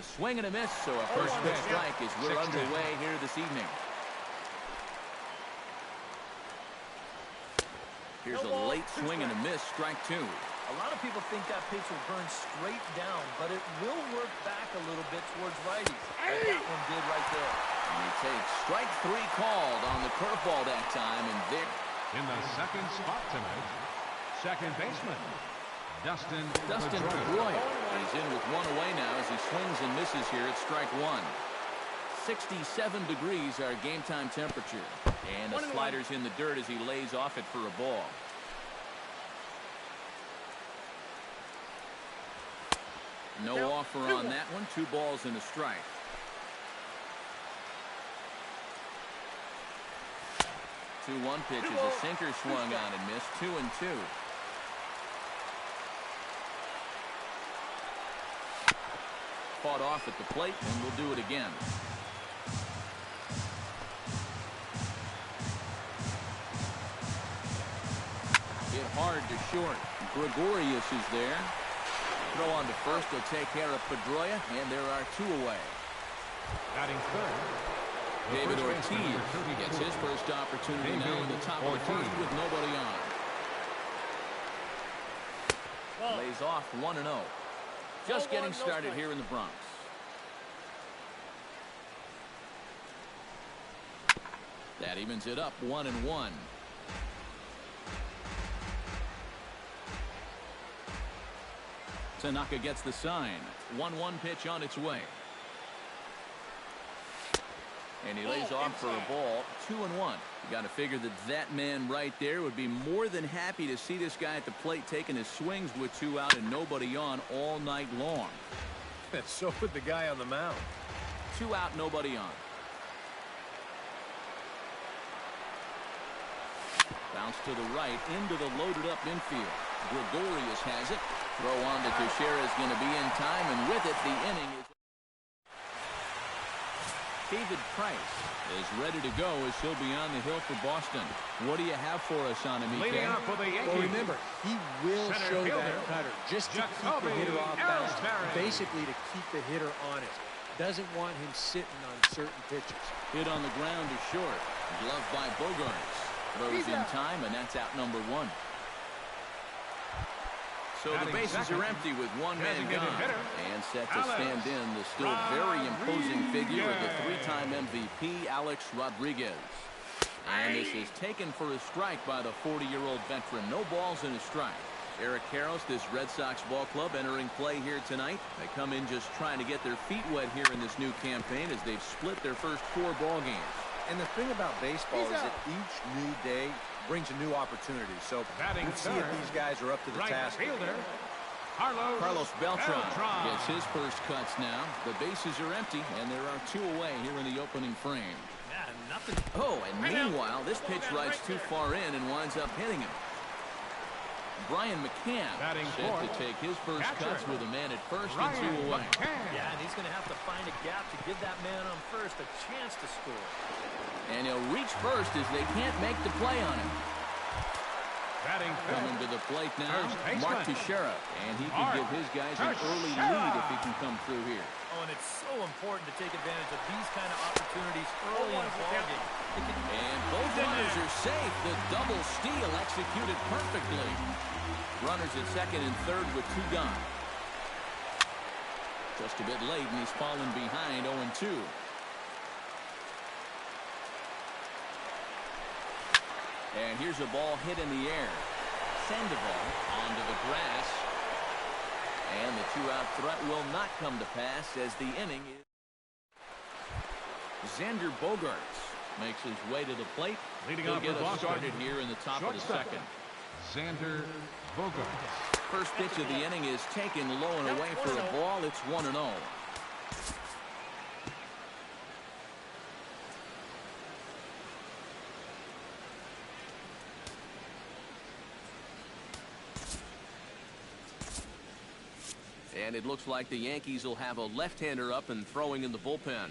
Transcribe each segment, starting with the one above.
swing and a miss, so a first pitch strike as we're underway here this evening. Here's a late swing and a miss, strike 2. A lot of people think that pitch will burn straight down, but it will work back a little bit towards righties. That one did right there. And he takes strike 3 called on the curveball that time, and there. In the second spot tonight, second baseman, Dustin Pedroia. He's in with one away now as he swings and misses here at strike 1. 67 degrees our game time temperature. And the slider's in the dirt as he lays off it for a ball. No offer on that one. 2 balls and a strike. The 2-1 pitch is a sinker swung on and missed. 2-2. Fought off at the plate, and we'll do it again. Hit hard to short. Gregorius is there. Throw on to first. He'll take care of Pedroia, and there are 2 away. Batting third, David Ortiz gets his first opportunity now in the top of the first with nobody on. Lays off 1-0. Just getting started here in the Bronx. That evens it up 1-1. Tanaka gets the sign. 1-1 pitch on its way. And he lays off for a ball. 2-1. You got to figure that man right there would be more than happy to see this guy at the plate taking his swings with 2 out and nobody on all night long. So would the guy on the mound. 2 out, nobody on. Bounce to the right into the loaded up infield. Gregorius has it. Throw on to Teixeira is going to be in time, and with it, the inning is. David Price is ready to go as he'll be on the hill for Boston. What do you have for us on him, leading off for the Yankees. Well, remember, he will show that cutter just to keep the hitter off balance, basically to keep the hitter honest. Doesn't want him sitting on certain pitches. Hit on the ground is short. Gloved by Bogarts. Throws in time, and that's out number 1. So the bases are empty with 1 man gone. And set to stand in the still very imposing figure of the 3-time MVP, Alex Rodriguez. And this is taken for a strike by the 40-year-old veteran. No balls and a strike. Eric Karros, this Red Sox ball club, entering play here tonight. They come in just trying to get their feet wet here in this new campaign as they've split their first 4 ball games. And the thing about baseball is that each new day brings a new opportunity. So we'll see if these guys are up to the task. Carlos Beltran gets his first cuts now. The bases are empty, and there are 2 away here in the opening frame. Oh, and meanwhile, this pitch rides too far in and winds up hitting him. Brian McCann set to take his first cuts with a man at first and 2 away. Yeah, and he's going to have to find a gap to give that man on first a chance to score. And he'll reach first as they can't make the play on him. Coming to the plate now, Mark Teixeira, and he can give his guys an early lead if he can come through here. Oh, and it's so important to take advantage of these kind of opportunities early in the ballgame. And both runners are safe. The double steal executed perfectly. Runners at second and third with 2 gone. Just a bit late, and he's fallen behind 0-2. And here's a ball hit in the air. Sandoval onto the grass. And the 2-out threat will not come to pass as the inning is. Xander Bogarts makes his way to the plate. He'll get us started here in the top of the second. Xander Bogarts. First pitch of the inning is taken low and away for a ball. It's 1-0. And it looks like the Yankees will have a left-hander up and throwing in the bullpen.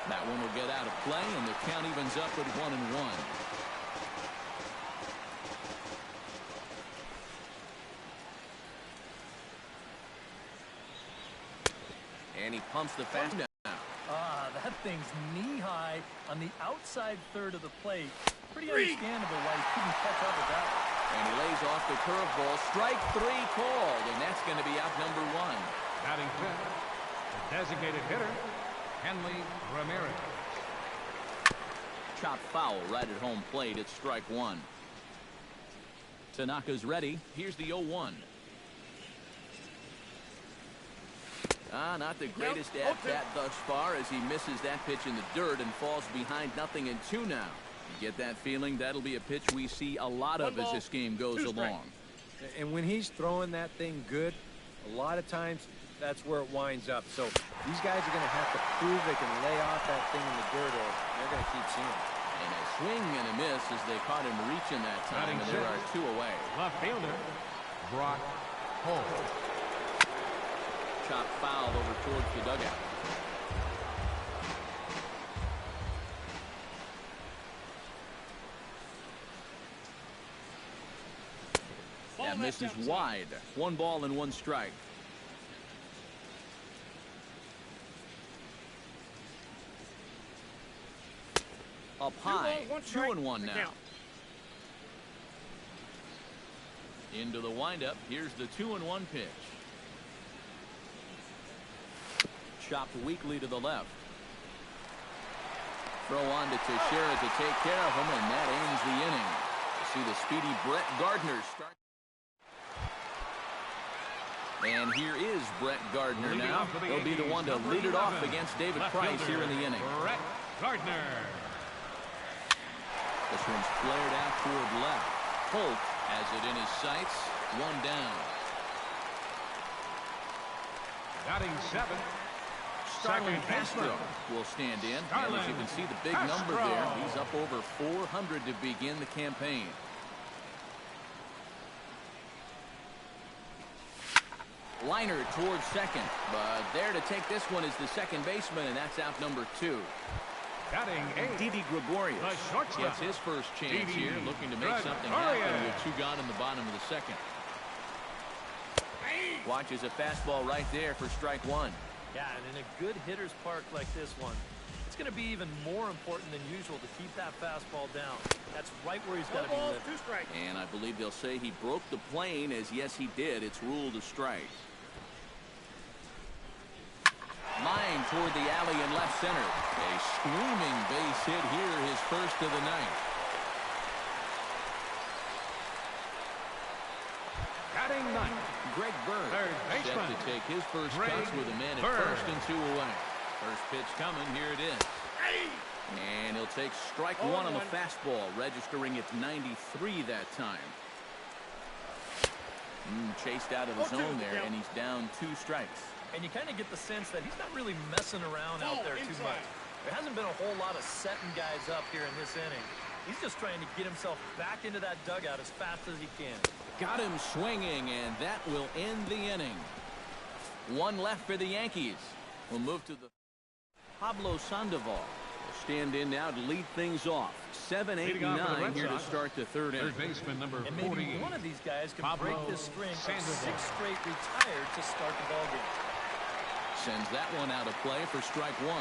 That one will get out of play, and the count evens up at 1-1. And he pumps the fastball down. That thing's knee-high on the outside third of the plate. Pretty understandable why he couldn't catch up with that one. And he lays off the curveball. Strike 3 called, and that's going to be out number 1. Batting fifth, the designated hitter, Henley Ramirez. Chop foul right at home plate. It's strike 1. Tanaka's ready. Here's the 0-1. Not the greatest at-bat thus far as he misses that pitch in the dirt and falls behind 0-2 now. You get that feeling that'll be a pitch we see a lot of as this game goes along. And when he's throwing that thing good, a lot of times that's where it winds up. So these guys are going to have to prove they can lay off that thing in the dirt or they're going to keep seeing it. And a swing and a miss as they caught him reaching that time, and there are 2 away. Left fielder, Brock Holt. Chop foul over towards the dugout. That misses wide. 1 ball and 1 strike. Up high, 2-1 now. Into the windup. Here's the 2-1 pitch. Chopped weakly to the left. Throw on to Teixeira to take care of him, and that ends the inning. You see the speedy Brett Gardner start. And here is Brett Gardner now. He'll be the one to lead it off against David Price here in the inning. Brett Gardner. This one's flared out toward left. Holt has it in his sights. 1 down. Batting 7th. Starlin Castro will stand in. And as you can see the big number there, he's up over 400 to begin the campaign. Liner towards second, but there to take this one is the second baseman, and that's out number 2. Batting 8th. Didi Gregorius gets his first chance here, looking to make something happen with 2 gone in the bottom of the second. Watches a fastball right there for strike 1. Yeah, and in a good hitter's park like this one, it's going to be even more important than usual to keep that fastball down. That's right where he's got to be living. And I believe they'll say he broke the plane, as yes he did. It's ruled a strike. Line toward the alley in left center. A screaming base hit here, his first of the night. Batting 9th. Greg Bird set to take his first cuts with a man at first and 2 away. First pitch coming. Here it is. And he'll take strike 1 on the fastball, registering at 93 that time. Chased out of the zone there, and he's down 2 strikes. And you kind of get the sense that he's not really messing around out there too much. There hasn't been a whole lot of setting guys up here in this inning. He's just trying to get himself back into that dugout as fast as he can. Got him swinging, and that will end the inning. 1 left for the Yankees. We'll move to the Pablo Sandoval. Will stand in now to lead things off. 7, 8, 9 here to start the 3rd inning. Third baseman number 48. And maybe one of these guys can break this string of 6 straight retired to start the ballgame. Sends that one out of play for strike 1.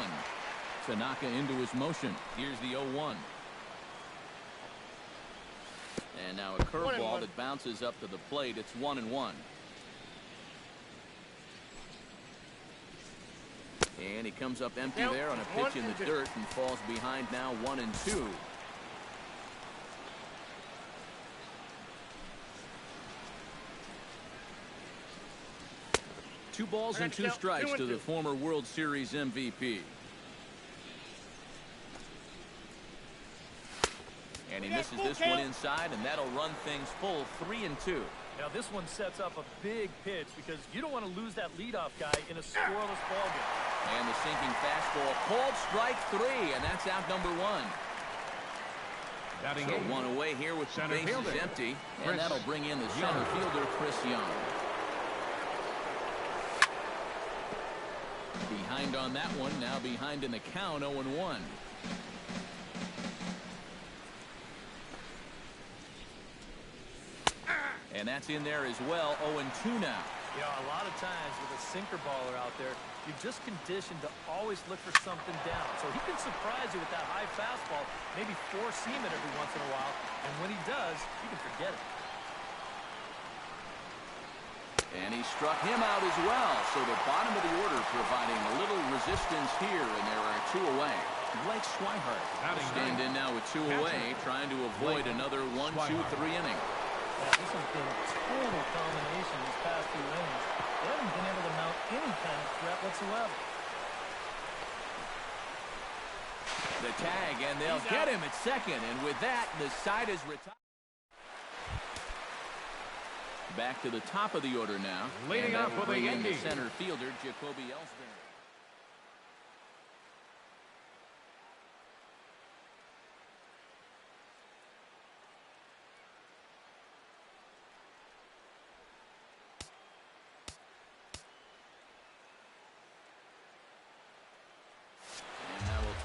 Tanaka into his motion. Here's the 0-1. And now a curveball that bounces up to the plate. It's 1-1. And he comes up empty there on a pitch in the dirt and falls behind now 1-2. Two balls and 2 strikes to the former World Series MVP. And he misses this one inside, and that'll run things full 3-2. Now this one sets up a big pitch because you don't want to lose that leadoff guy in a scoreless ballgame. And the sinking fastball called strike 3, and that's out number 1. So 1 away here with the bases empty, and that'll bring in the center fielder, Chris Young. Behind on that one, now behind in the count, 0-1. And that's in there as well, 0-2 now. You know, a lot of times with a sinker baller out there, you're just conditioned to always look for something down. So he can surprise you with that high fastball, maybe four seam it every once in a while. And when he does, you can forget it. And he struck him out as well. So the bottom of the order providing a little resistance here, and there are two away. Blake Swihart stand in now with two away, trying to avoid another 1, 2, 3 inning. Yeah, this has been a total combination these past few innings. They haven't been able to mount any kind of threat whatsoever. The tag, and they'll get him at second. And with that, the side is retired. Back to the top of the order now. Leading off for the Yankees, center fielder Jacoby Ellsbury.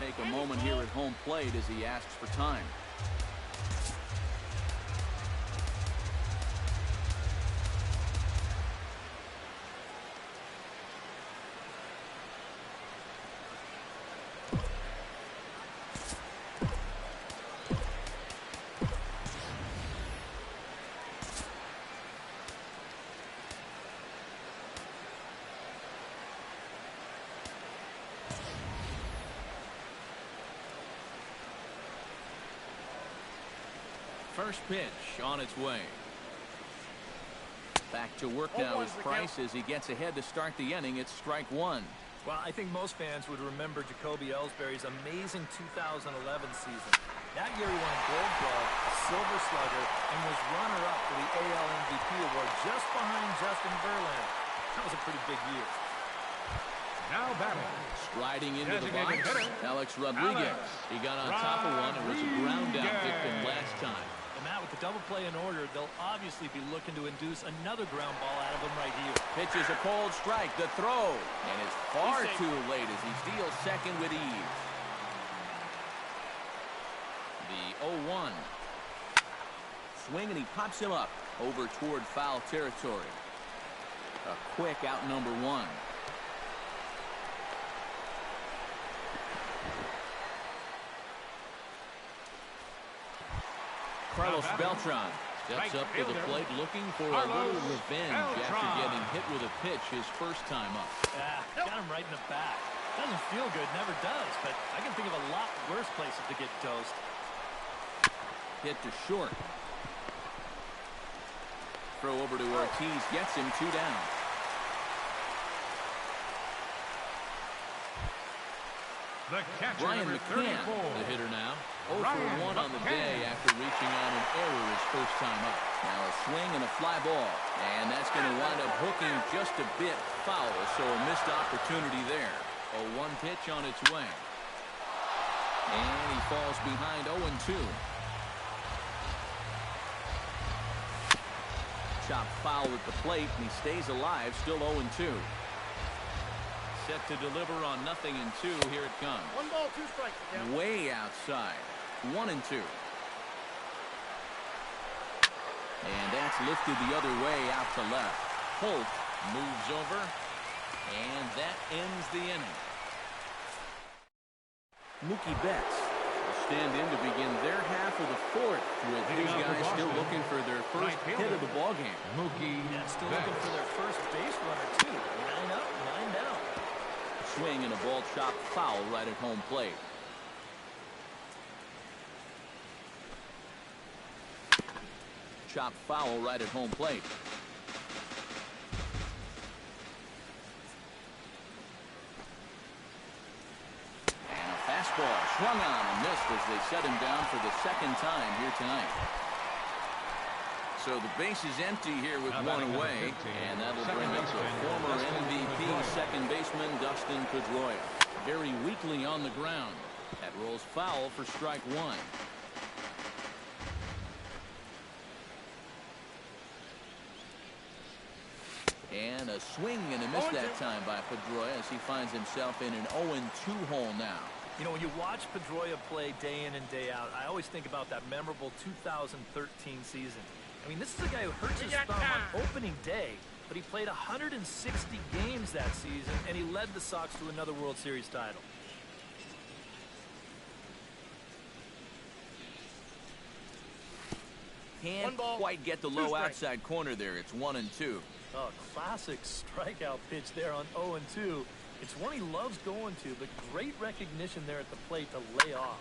Take a moment here at home plate as he asks for time. First pitch on its way. Back to work now is Price as he gets ahead to start the inning. It's strike one. Well, I think most fans would remember Jacoby Ellsbury's amazing 2011 season. That year he won a Gold Glove, a Silver Slugger, and was runner-up for the AL MVP award just behind Justin Verlander. That was a pretty big year. now batting. Striding into the box, Alex Rodriguez. He got on top of one and was a ground out victim last time. And Matt, with the double play in order, they'll obviously be looking to induce another ground ball out of him right here. Pitches a cold strike, the throw, and it's far too late as he steals second with ease. The 0-1. Swing, and he pops him up over toward foul territory. A quick out number one. Carlos Beltran steps up to the plate looking for a little revenge after getting hit with a pitch his first time up. Got him right in the back. Doesn't feel good, never does, but I can think of a lot worse places to get dosed. Hit to short. Throw over to Ortiz, gets him 2 down. Brian McCann, the hitter now. 0 for 1 on the day after reaching on an error his first time up. Now a swing and a fly ball. And that's going to wind up hooking just a bit foul, so a missed opportunity there. A 1 pitch on its way. And he falls behind 0-2. Chop foul at the plate, and he stays alive, still 0-2. Set to deliver on 0-2. Here it comes. 1 ball, 2 strikes. Again. Way outside. 1-2. And that's lifted the other way out to left. Holt moves over, and that ends the inning. Mookie Betts will stand in to begin their half of the 4th, with these guys still looking for their first hit of the ballgame. Mookie Still looking for their first base runner, too. 9 up, 9 down. Swing and a ball chopped foul right at home plate. Chopped foul right at home plate. And a fastball swung on and missed as they set him down for the 2nd time here tonight. So the base is empty here with 1 away, and that'll bring up the former MVP second baseman Dustin Pedroia. Very weakly on the ground. That rolls foul for strike 1. And a swing and a miss that time by Pedroia as he finds himself in an 0-2 hole now. You know, when you watch Pedroia play day in and day out, I always think about that memorable 2013 season. I mean, this is a guy who hurts his thumb on opening day, but he played 160 games that season, and he led the Sox to another World Series title. Can't quite get the low outside corner there. It's 1-2. Oh, classic strikeout pitch there on 0-2. It's one he loves going to, but great recognition there at the plate to lay off.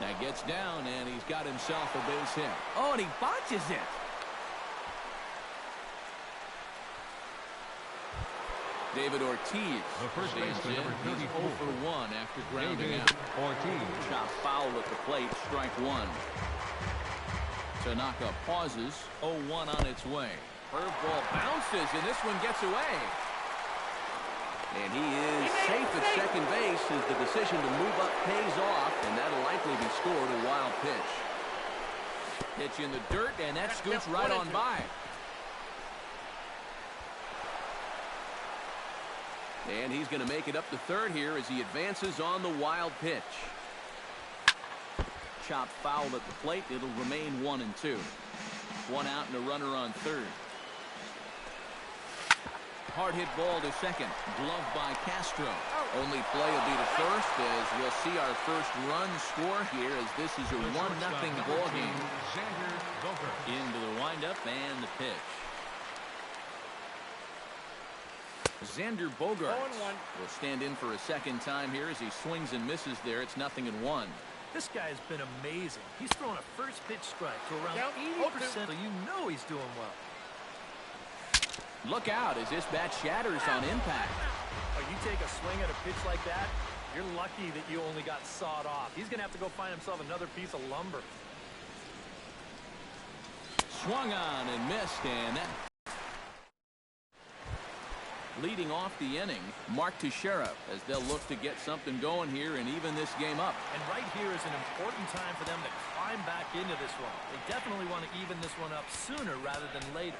Now gets down, and he's got himself a base hit. Oh, and he botches it. David Ortiz The first stands baseman, in. number He's 34. 0 for 1 after grounding David out. Ortiz. Chop foul at the plate, strike one. Tanaka pauses, 0-1 on its way. Curveball bounces, and this one gets away. And he is safe at second base as the decision to move up pays off, and that'll likely be scored a wild pitch. Pitch in the dirt, and that scoots right on by. And he's going to make it up to third here as he advances on the wild pitch. Chop foul at the plate. It'll remain 1-2. One out and a runner on third. Hard hit ball to second. Gloved by Castro. Only play will be to first as we'll see our first run score here as this is a 1-0 ball game. Into the windup and the pitch. Xander Bogaerts will stand in for a second time here as he swings and misses there. It's 0-1. This guy's been amazing. He's thrown a first pitch strike to around 80%, so you know he's doing well. Look out as this bat shatters on impact. Oh, you take a swing at a pitch like that, you're lucky that you only got sawed off. He's going to have to go find himself another piece of lumber. Swung on and missed, and that leading off the inning, Mark Teixeira, as they'll look to get something going here and even this game up. And right here is an important time for them to climb back into this one. They definitely want to even this one up sooner rather than later.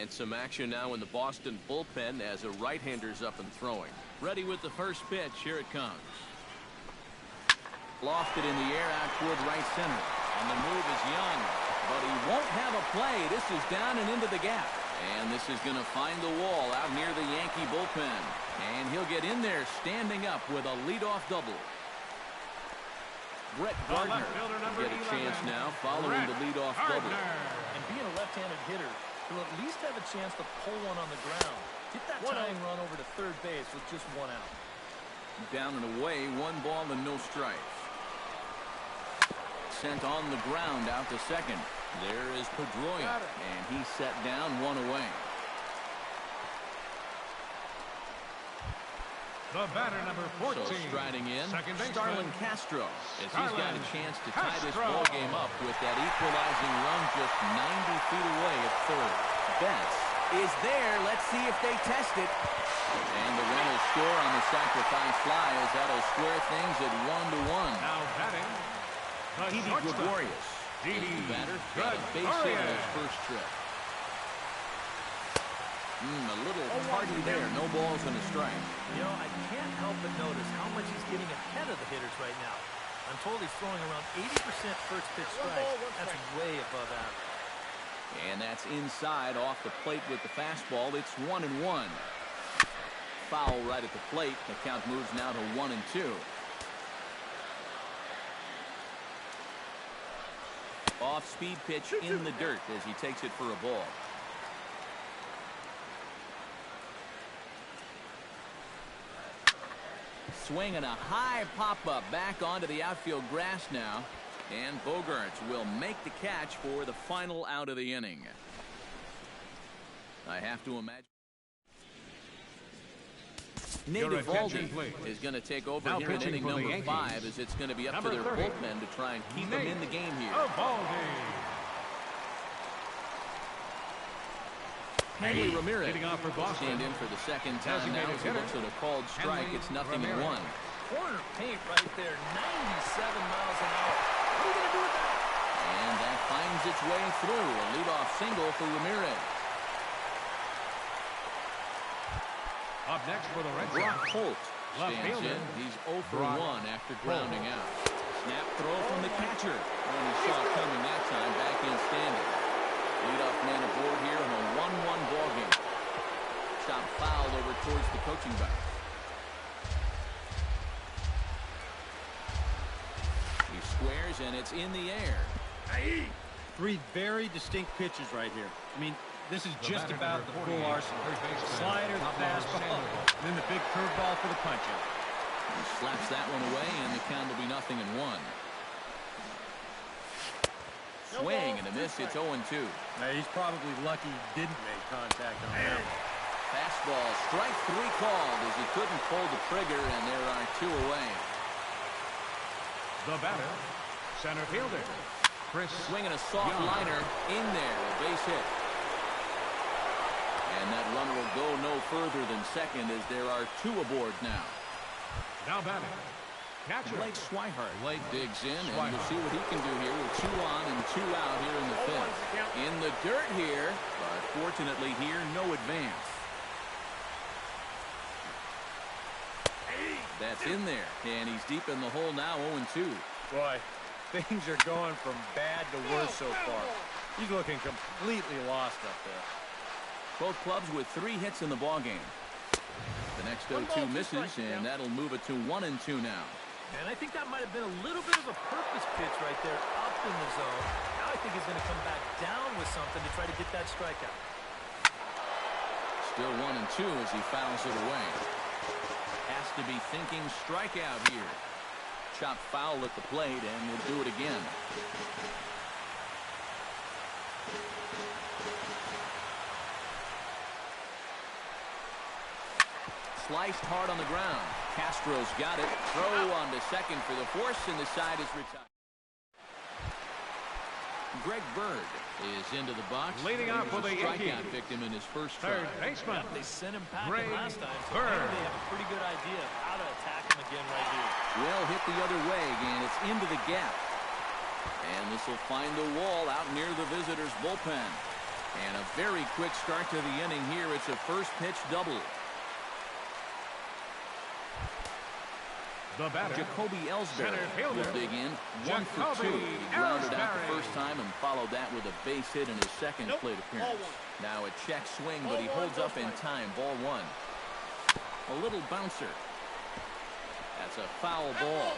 And some action now in the Boston bullpen as a right-hander's up and throwing. Ready with the first pitch. Here it comes. Lofted in the air out toward right center. And the move is Young. But he won't have a play. This is down and into the gap. And this is going to find the wall out near the Yankee bullpen. And he'll get in there standing up with a leadoff double. Brett Gardner get a chance now following the leadoff double. And being a left-handed hitter, he'll at least have a chance to pull one on the ground. Get that tying run over to third base with just one out. Down and away, 1 ball and no strikes. Sent on the ground out to second. There is Pedroia, and he's set down 1 away. The batter, number 14. So striding in, Second baseman, Starlin Castro, as he's got a chance to tie this Castro. ball game up with that equalizing run just 90 feet away at third. Betts is there. Let's see if they test it. And the run will score on the sacrifice fly as that'll square things at 1-1. Now batting, the Didi shortstop, Gregorius is Didi the batter. Got a base hit on his first trip. A little hardy there. No balls and a strike. You know, I can't help but notice how much he's getting ahead of the hitters right now. I'm told he's throwing around 80% first pitch strike. That's way above average. And that's inside off the plate with the fastball. It's 1-1. Foul right at the plate. The count moves now to 1-2. Off-speed pitch in the dirt as he takes it for a ball. Swinging a high pop-up back onto the outfield grass now. And Bogaerts will make the catch for the final out of the inning. I have to imagine. Your Native attention, Valdi please. is going to take over Now here in pitching inning for the number Yankees. 5, as it's going to be up to Number their 30, bullpen to try and keep them in the game here. Valdi. Hanley Ramirez Hitting off for Boston. stand in for the second time now. Designated He hitter, looks at a called strike. Hanley It's nothing in Ramirez. 1. Corner paint right there, 97 miles an hour. What are you going to do with that? And that finds its way through. A leadoff single for Ramirez. Up next for the Red Brock Sox. Holt Left stands fielder. in. He's 0 for Brock 1 after grounding out. Snap throw from the catcher. And he saw it coming that time, back in standing. Leadoff man aboard here in a 1-1 ball game. Shot fouled over towards the coaching box. He squares, and it's in the air. 3 very distinct pitches right here. I mean, this is The just batter about number the full 48, arsenal. third baseman, Slider, the Pablo fastball, Sandoval. and then the big curveball for the punch-out. He slaps that one away, and the count will be 0-1. Swing and a miss. It's 0-2. Now, he's probably lucky he didn't make contact on that one. Fastball, strike 3 called as he couldn't pull the trigger, and there are 2 away. The batter, center fielder, Chris Swinging a soft Young. liner in there, a base hit. And that runner will go no further than second as there are 2 aboard now. Now batting, catcher. Blake Swihart. Blake digs in, and Swihart. we'll see what he can do here with 2 on and 2 out here in the 5th. In the dirt here, but fortunately here, no advance. That's in there, and he's deep in the hole now, 0-2. Boy, things are going from bad to worse so far. He's looking completely lost up there. Both clubs with 3 hits in the ballgame. The next 0-2 misses, and that'll move it to 1-2 now. And I think that might have been a little bit of a purpose pitch right there up in the zone. Now I think he's going to come back down with something to try to get that strikeout. Still 1-2 as he fouls it away. Has to be thinking strikeout here. Chop foul at the plate, and we'll do it again. Sliced hard on the ground. Castro's got it. Throw on to second for the force, and the side is retired. Greg Bird is into the box. Leading off for the strikeout Yankees. victim in his first try. Third baseman, They sent him packing Greg last time, so Bird. maybe they have a pretty good idea of how to attack him again right here. Well hit the other way, and it's into the gap. And this will find the wall out near the visitors' bullpen. And a very quick start to the inning here. It's a first pitch double. the batter, Jacoby Ellsbury Center fielder, will dig in. 1 for 2. Jacoby He grounded out the Ellsbury. first time and followed that with a base hit in his second plate appearance. Now a check swing, but he holds up in time. Ball 1. A little bouncer. That's a foul ball.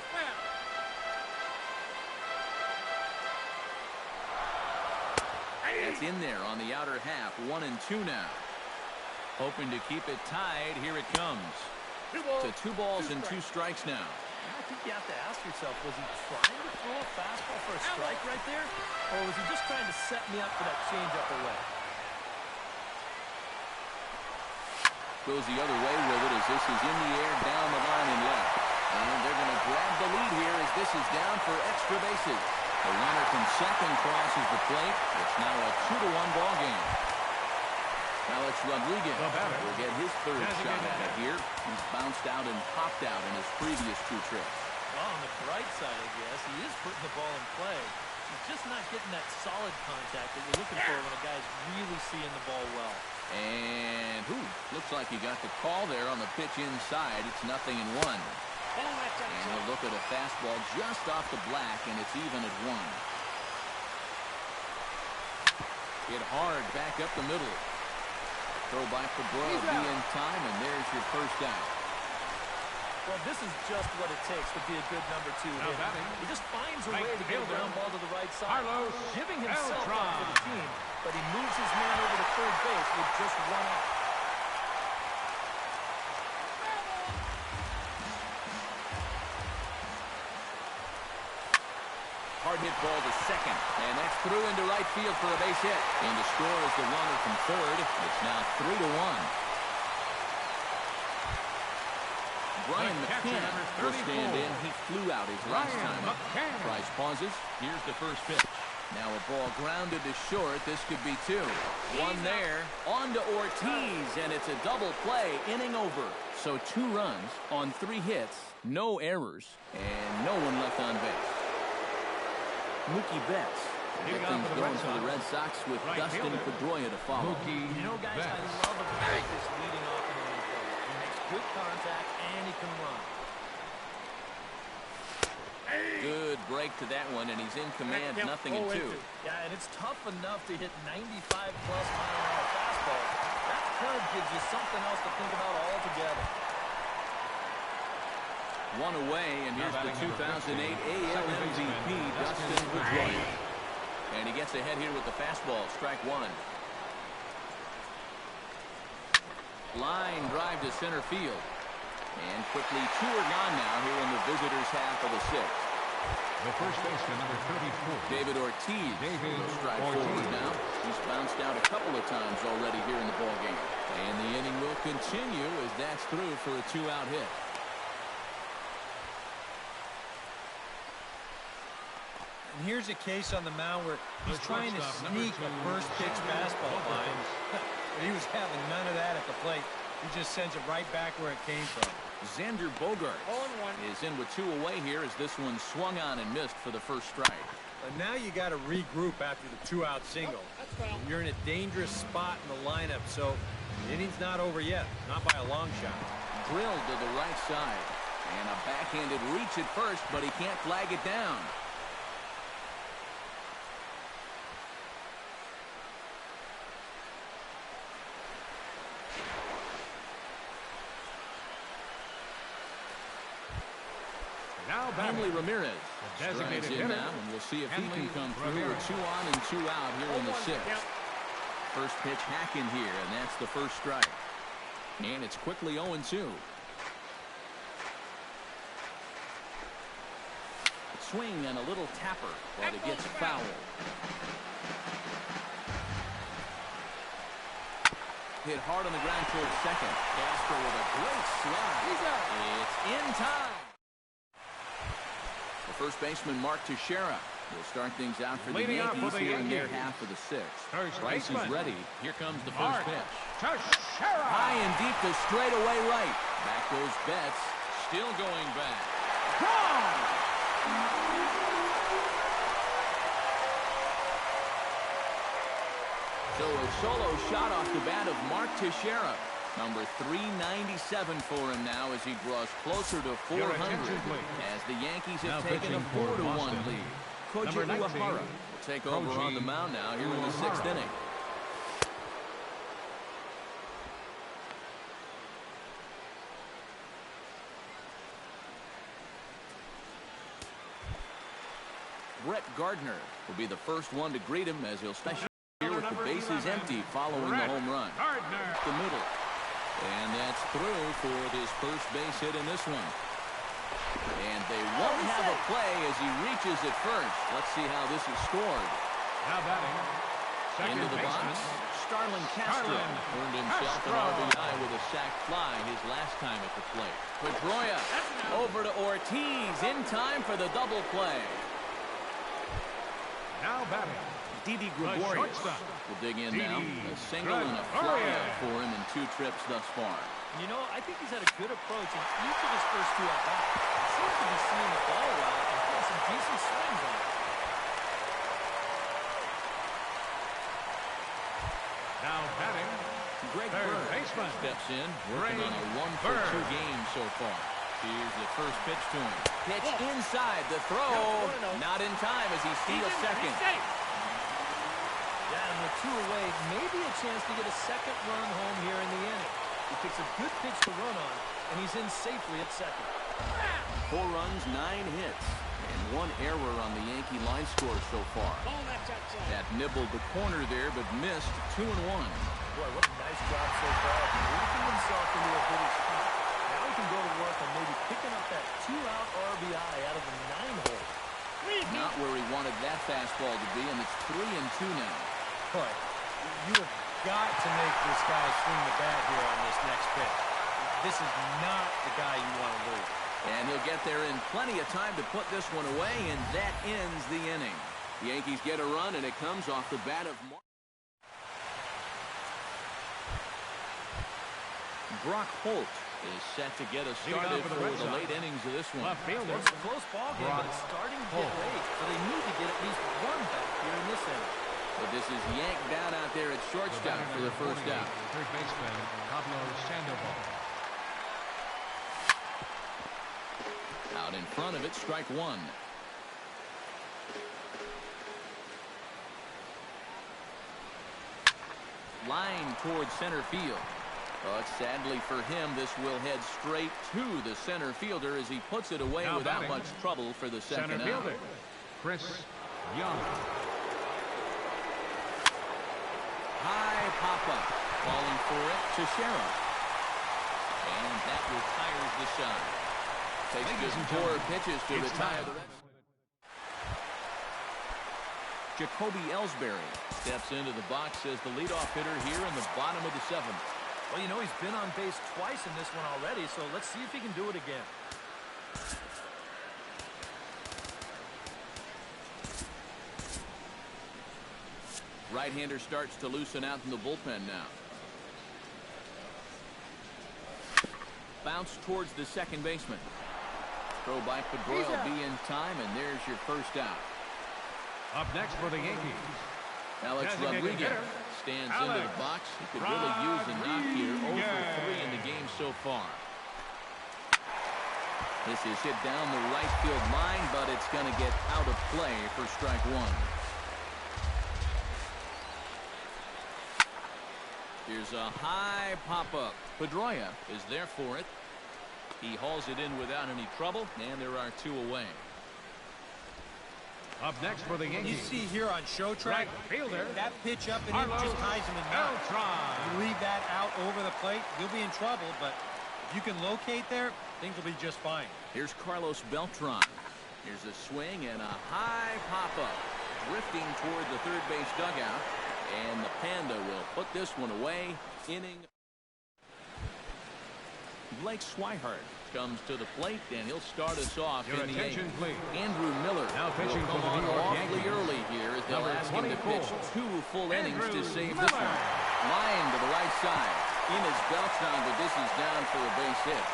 That's in there on the outer half. 1-2 now. Hoping to keep it tied. Here it comes. To 2 balls and 2 strikes now. I think you have to ask yourself, was he trying to throw a fastball for a strike right there? Or was he just trying to set me up for that changeup away? Goes the other way with it as this is in the air down the line and left. And they're going to grab the lead here as this is down for extra bases. The runner from second crosses the plate. It's now a 2-1 ball game. Alex Rodriguez will get his third shot at it here. He's bounced out and popped out in his previous 2 trips. Well, on the bright side, I guess, he is putting the ball in play. He's just not getting that solid contact that you're looking for when a guy's really seeing the ball well. And looks like he got the call there on the pitch inside. It's 0-1. And we'll look at a fastball just off the black, and it's even at 1. Hit hard back up the middle. Throw by Cabrera be in time, and there's your first out. Well, this is just what it takes to be a good number 2 Now hitter. batting, He just finds a right way to get a fielder, ground ball to the right side, Carlos giving himself Beltran. up for the team, but he moves his man over to third base with just 1 out. Hard hit ball to second, and that's through into right field for a base hit. And the score is the runner from third. It's now 3-1. Brian McCann will stand in. He flew out his last time up. Price pauses. Here's the first pitch. Now a ball grounded to short. This could be two. One there. On to Ortiz, and it's a double play. Inning over. So 2 runs on 3 hits. No errors. And no one left on base. Mookie Betts. Get things going for the Red Sox with Dustin Pedroia to follow. You know, guys, I love a guy that's leading off in the infield. He makes good contact, and he can run. Good break to that one, and he's in command, nothing in 2. Yeah, and it's tough enough to hit 95-plus mile-an-hour fastball. That curve gives you something else to think about altogether. 1 away, and here's the 2008 AL MVP, Dustin Pedroia. And he gets ahead here with the fastball, strike 1. Line drive to center field. And quickly 2 are gone now here in the visitors' half of the 6th. The first baseman, number 34. David Ortiz will stride forward now. He's bounced out a couple of times already here in the ballgame. And the inning will continue as that's through for a 2-out hit. And here's a case on the mound where he's trying to sneak a first pitch fastball by him. But he was having none of that at the plate. He just sends it right back where it came from. Xander Bogaerts is in with 2 away here as this one swung on and missed for the first strike. But now you got to regroup after the 2-out single. You're in a dangerous spot in the lineup, so the inning's not over yet. Not by a long shot. Drilled to the right side. And a backhanded reach at first, but he can't flag it down. Henley Ramirez strides in now, and we'll see if he can come through with 2 on and 2 out here in the 6th. First pitch hack in here, and that's the first strike. And it's quickly 0-2. Swing and a little tapper, but it gets fouled. Hit hard on the ground towards second. Castro with a great slide. It's in time. The first baseman, Mark Teixeira, will start things out for the Yankees here in their half of the 6th. Price is ready. Here comes the first pitch. High and deep to straightaway right. Back goes Betts. Still going back. Gone! So a solo shot off the bat of Mark Teixeira. Number 397 for him now as he draws closer to 400 as the Yankees have taken a 4-1 lead. Koji Uehara will take over on the mound now here in the 6th inning. Brett Gardner will be the first one to greet him as he'll special here with the bases empty following the home run. The middle. And that's through for this first base hit in this one. And they won't have a play as he reaches it first. Let's see how this is scored. Now batting. Into the box. Starlin Castro earned himself an RBI with a sac fly his last time at the plate. Pedroia over to Ortiz in time for the double play. Now batting. Didi Gregorius will dig in now. A single and a flyout for him in 2 trips thus far. You know, I think he's had a good approach in each of his first 2 at-bats. He seems to be seeing the ball well and putting some decent swings on it. Now batting. Greg Bird steps in, working on a 1-for-2 game so far. Here's the first pitch to him. Pitch inside, the throw. Not in time as he steals second. Yeah, and with 2 away, maybe a chance to get a second run home here in the inning. He picks a good pitch to run on, and he's in safely at second. 4 runs, 9 hits, and 1 error on the Yankee line score so far. That nibbled the corner there, but missed 2-1. Boy, what a nice job so far. Moving himself into a good spot. Now he can go to work on maybe picking up that 2-out RBI out of the 9-hole. Not where he wanted that fastball to be, and it's 3-2 now. Boy, you have got to make this guy swing the bat here on this next pitch. This is not the guy you want to lose. And he'll get there in plenty of time to put this one away, and that ends the inning. The Yankees get a run, and it comes off the bat of Brock Holt is set to get us started for the late innings of this one. It's a close ball game, but it's starting to get late, so they need to get at least one back here in this inning. But this is yanked down out there at shortstop for the first out. Third baseman, Pablo Sandoval. Out in front of it, strike one. Line towards center field. But sadly for him, this will head straight to the center fielder as he puts it away without much trouble for the second out. Fielder, Chris Young. High pop-up. Calling for it to Shera. And that retires the side. Takes just 4 pitches to retire the rest. Jacoby Ellsbury steps into the box as the leadoff hitter here in the bottom of the 7th. Well, you know, he's been on base twice in this one already, so let's see if he can do it again. Right-hander starts to loosen out in the bullpen now. Bounce towards the second baseman. Throw by Pedroia will be in time, and there's your first out. Up next for the Yankees, Alex Rodriguez stands into the box. He could really use a knock here. 0 for 3 in the game so far. This is hit down the right field line, but it's going to get out of play for strike one. Here's a high pop-up. Pedroia is there for it. He hauls it in without any trouble, and there are 2 away. up next for the Yankees. You see here on Show Track, Right fielder, that pitch up and in just ties him in now. You leave that out over the plate, you'll be in trouble, but if you can locate there, things will be just fine. Here's Carlos Beltran. Here's a swing and a high pop-up. Drifting toward the third base dugout. And the Panda will put this one away. Inning. Blake Swihart comes to the plate, and he'll start us off in the 8th. Please. Andrew Miller Now pitching will come for the on New York awfully Yankees. early here as they'll Number ask him to 24. pitch 2 full innings to Andrew save Miller. this one. Line to the right side. In is Beltran, but this is down for a base hit.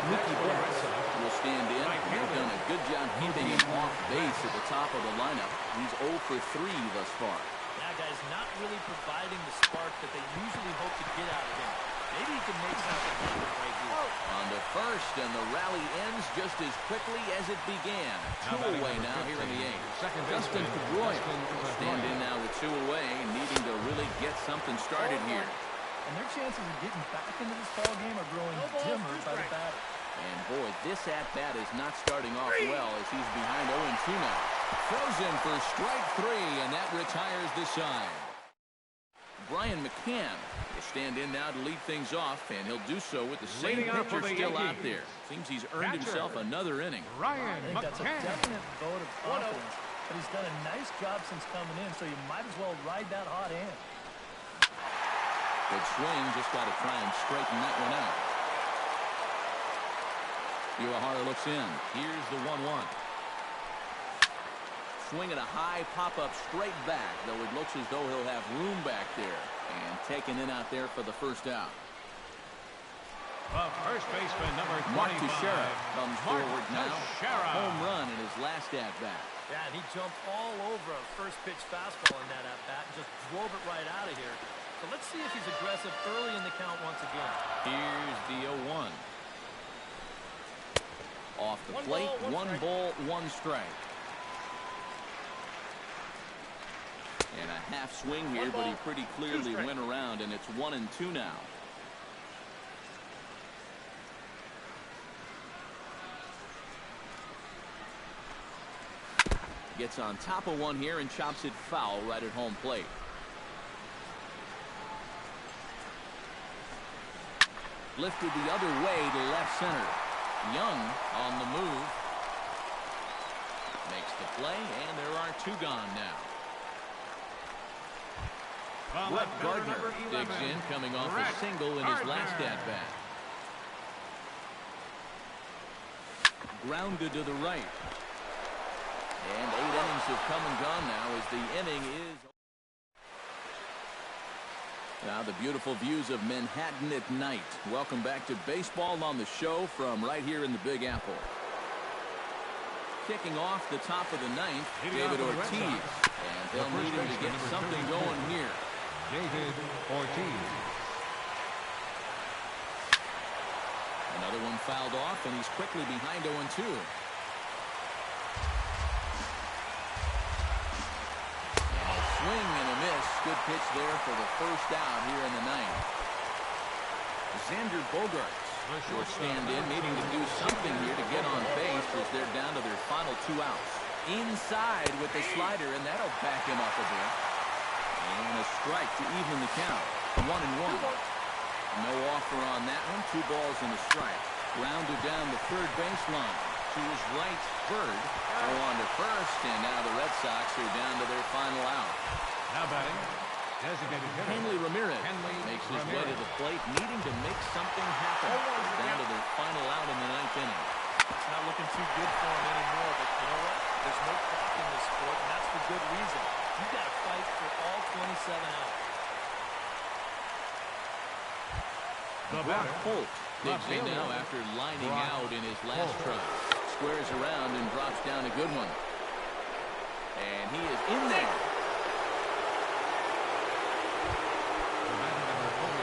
Mookie Betts will stand in. He's done a good job keeping him off base at the top of the lineup. He's 0 for 3 thus far. Yeah, guys, not really providing the spark that they usually hope to get out of him. Maybe he can make something happen right here. On to first, and the rally ends just as quickly as it began. 2 away now here in the 8th. Justin Pedroia will stand in now with 2 away, needing to really get something started here. And their chances of getting back into this ball game are growing dimmer by the batter. And boy, this at-bat is not starting off well as he's behind 0-2 now. Throws in for strike 3, and that retires the side. Brian McCann will stand in now to lead things off, and he'll do so with the same pitcher still out there. Seems he's earned himself another inning. I think that's a definite vote of confidence. But he's done a nice job since coming in, so you might as well ride that hot hand. Good swing, just got to try and straighten that one out. Uehara looks in. Here's the 1-1. Swinging a high pop-up straight back, though it looks as though he'll have room back there. And taken in out there for the first out. First baseman number 25. Mark Teixeira comes forward now. Teixeira. Home run in his last at-bat. Yeah, and he jumped all over a first-pitch fastball in that at-bat and just drove it right out of here. So let's see if he's aggressive early in the count once again. Here's the 0-1. Off the plate, 1 ball, 1 strike. And a half swing here, but he pretty clearly went around, and it's 1-2 now. Gets on top of one here and chops it foul right at home plate. Lifted the other way to left center. Young on the move. Makes the play, and there are 2 gone now. Brett Gardner digs in, coming off a single in his last at-bat. Grounded to the right. And 8 innings have come and gone now as the inning is... Now the beautiful views of Manhattan at night. Welcome back to baseball on the show from right here in the Big Apple. Kicking off the top of the ninth, David Ortiz. And they'll need him to get something going here. David Ortiz. Another one fouled off, and he's quickly behind 0-2. Swing and a miss. Good pitch there for the first out here in the ninth. Xander Bogaerts will stand in, needing to do something here to get on base as they're down to their final 2 outs. Inside with the slider, and that'll back him up a bit. And a strike to even the count. 1-1. No offer on that one. 2 balls and a strike. Rounded down the third baseline. To his right, Bird. Go on to first, and now the Red Sox are down to their final out. Now batting, designated hitter Henley Ramirez makes his way to the plate, needing to make something happen. Down to their final out in the 9th inning. It's not looking too good for him anymore, but you know what? There's no clock in this sport, and that's for good reason. You've got to fight for all 27 outs. Brock Holt digs in now after lining out in his last try. Squares around and drops down a good one. And he is in there.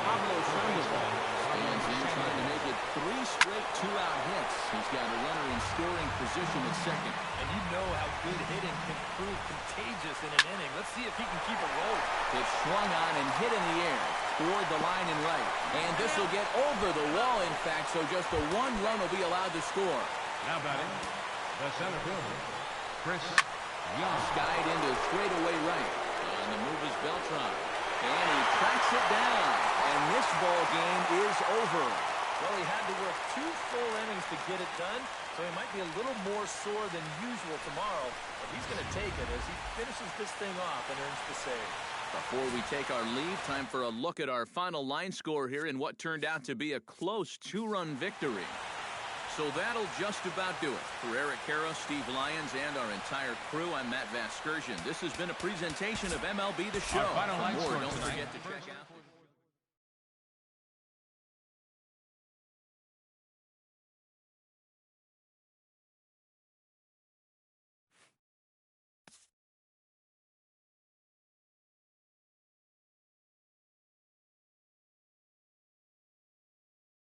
Pablo Sandoval stands in, trying to make it 3 straight 2-out hits. He's got a runner in scoring position at second. And you know how good hitting can prove contagious in an inning. Let's see if he can keep it rolling. It's swung on and hit in the air toward the line and right. And this will get over the wall, in fact, so just the 1 run will be allowed to score. Now batting, the center fielder, Chris Young. Skied into straightaway right. On the move is Beltran. And he tracks it down. And this ball game is over. Well, he had to work 2 full innings to get it done, so he might be a little more sore than usual tomorrow. But he's going to take it as he finishes this thing off and earns the save. Before we take our leave, time for a look at our final line score here in what turned out to be a close 2-run victory. So that'll just about do it. For Eric Harrow, Steve Lyons, and our entire crew, I'm Matt Vasgersian. This has been a presentation of MLB The Show. Our final line For more, score don't tonight. forget to check out...